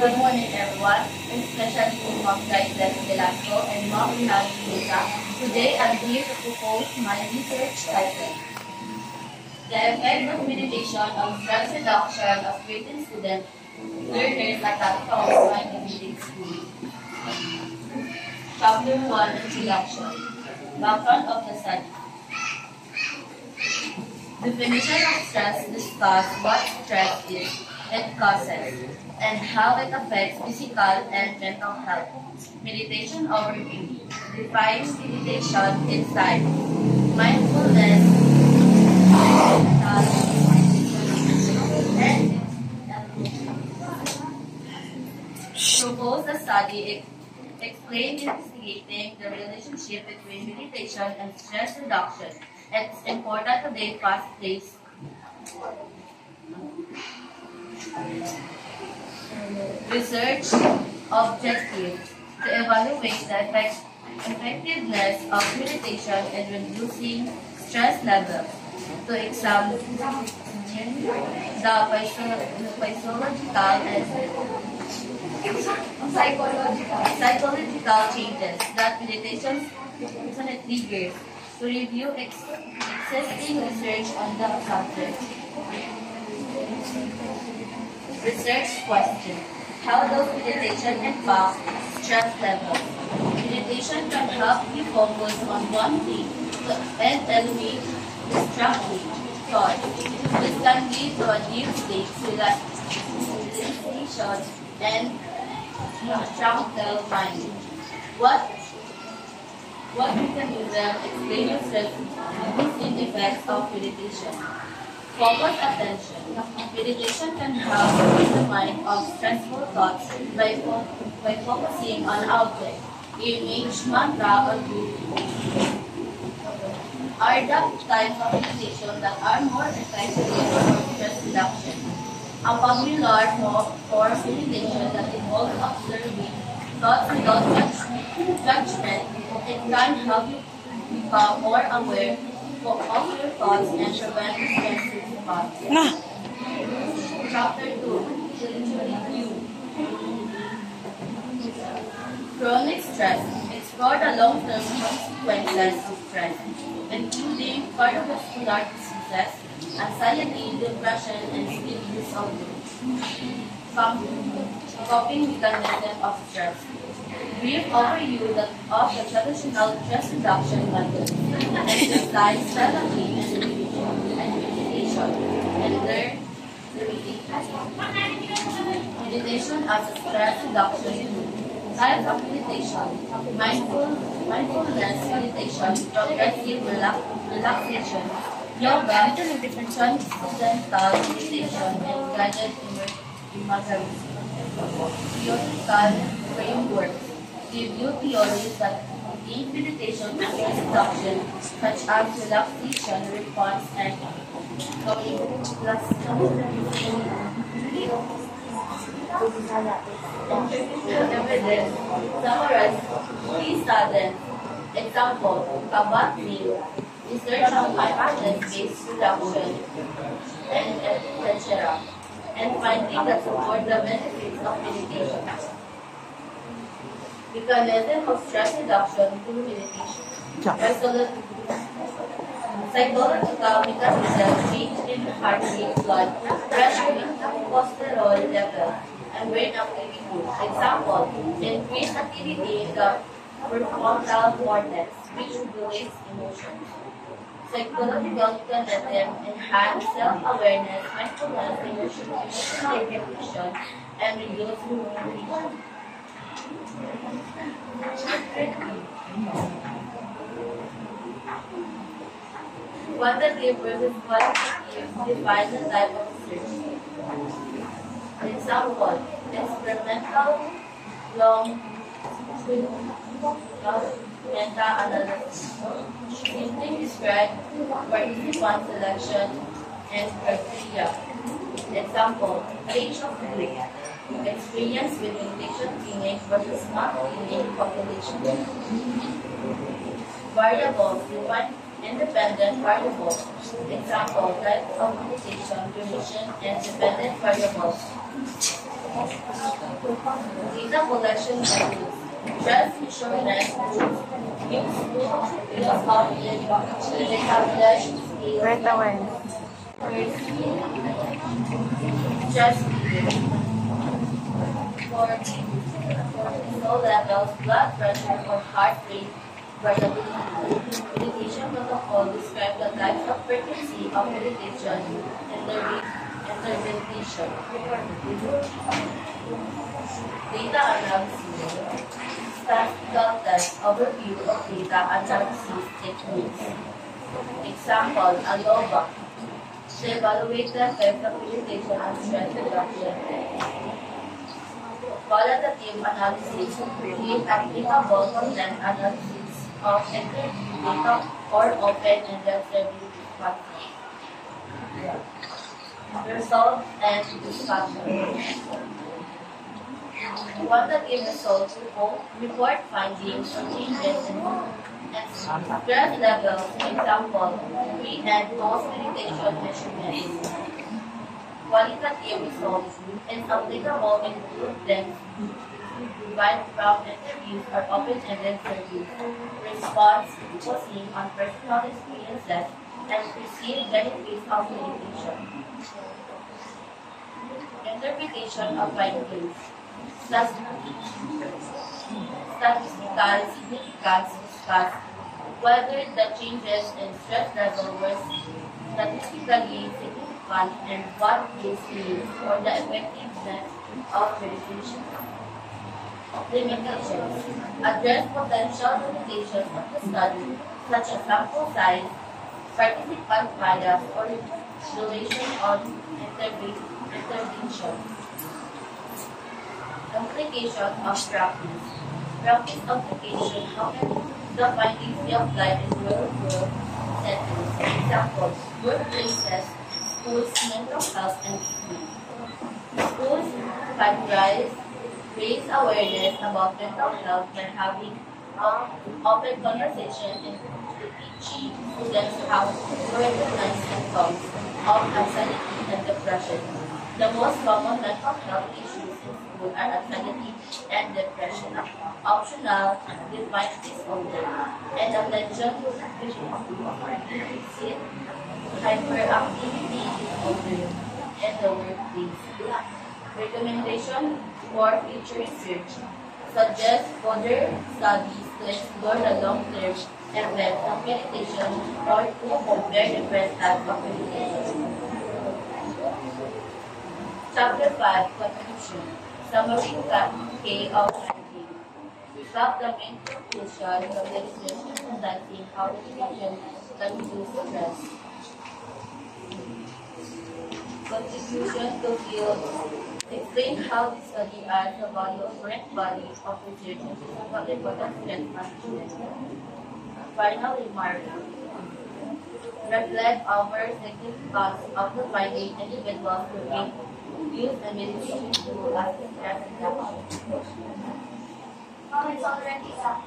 Good morning, everyone, especially to Mom Guideless Velasco and Mom Inagi Luca. Today, I'm here to propose my research title. The effect of meditation on stress reduction of grading student learners at Capital Scientific School. Chapter 1, Introduction. Background of the study. Definition of stress discuss what stress is, its causes, and how it affects physical and mental health. Meditation overview. Define meditation inside. Mindfulness, and propose a study explain investigating the relationship between meditation and stress reduction. It's important today fast-paced research objective to evaluate the effectiveness of meditation in reducing stress levels, to examine the physiological and psychological changes that meditation triggers, to review existing research on the subject. Research question. How does meditation impact stress levels? Meditation can help you focus on one thing and eliminate distracting thoughts. This can lead to a deep state relaxation and tranquil mind. What mechanism explain yourself reducing effects of meditation? Focus attention. Meditation can help the mind of stressful thoughts by focusing on object, image, mantra, or group. Are the types of meditation that are more effective for stress reduction? A popular form of meditation that involves observing thoughts without judgment. It can help you become more aware of your thoughts and prevent stress response. Chapter 2, Review. Chronic stress. Explore the long-term consequences of stress, including cardiovascular diseases, anxiety, depression, and sleep disorders. Coping mechanism of stress. Brief overview of the traditional stress reduction methods, exercise, therapy, and meditation, and learn the meditation as a stress reduction tool. Types of meditation: mindfulness meditation, progressive relaxation, yoga, transcendental meditation, and guided imagery. Theoretical frameworks. Review theories that link meditation to stress reduction, such as relaxation, response, and evidence. Summarize key studies. Example: a bath meal, research on mindfulness-based reduction, and etc. And findings that support the benefits of meditation. Mechanism of stress reduction through meditation. Psychological mechanism: change in heart rate, blood pressure, cholesterol level, and brain activity. Example: increased activity in the prefrontal cortex, which regulates emotions. Psychological mechanism: enhance self-awareness, mindfulness, emotional regulation, and reduce rumination. Quantitative versus qualitative. Define the type of research. Example: experimental meta-analysis. Simply describe participant selection and criteria. Example: age of group. Experience with meditation clinic versus non-clinic population. Variables. Define independent variables. Example: type of meditation, duration, and dependent variables. Data collection methods. Transmission networks use tools of established scale Right away. just for low levels, blood pressure, or heart rate variability. Meditation protocol describe the types of frequency of meditation intervention. Data analysis. Statistical test overview of data analysis techniques. Example, ALOVA. To evaluate the effect of meditation on stress reduction. Qualitative analysis. Create applicable content analysis of interview data or open-ended review strategy. Results and discussion. Quantitative results report findings on changes in stress levels, example, pre and post meditation measurements. Qualitative results is applicable improvements derived from interviews or open-ended surveys. Response focusing on personal experiences and perceived benefits of meditation. Interpretation of findings. Statistical significance discuss whether the changes in stress level were statistically significant and what this means for the effectiveness of meditation. Limitations. Address potential limitations of the study, such as sample size, participant bias, or duration of intervention. Application of practice. Practice application. How can the findings be applied in real-world settings? Examples: workplaces, schools, mental health, and treatment. Schools can raise awareness about mental health by having open conversation and teaching students how to recognize symptoms of anxiety and depression. The most common mental health issues in school are anxiety and depression, optional defined disorder, and attention deficit hyperactivity disorder in the workplace. Recommendation for future research suggest further studies to explore the long-term effects of meditation or to compare different types of meditation. Chapter 5, Conclusion. Summary K of 19. Recap the main conclusion of the research emphasizing how meditation can reduce stress. Contribution to field. Explain how the study adds the value of correct body of research and physical important stress management. Final remark. Reflect our significance of the finding individuals to use the meditation tool as a stress reduction. Oh, it's already up.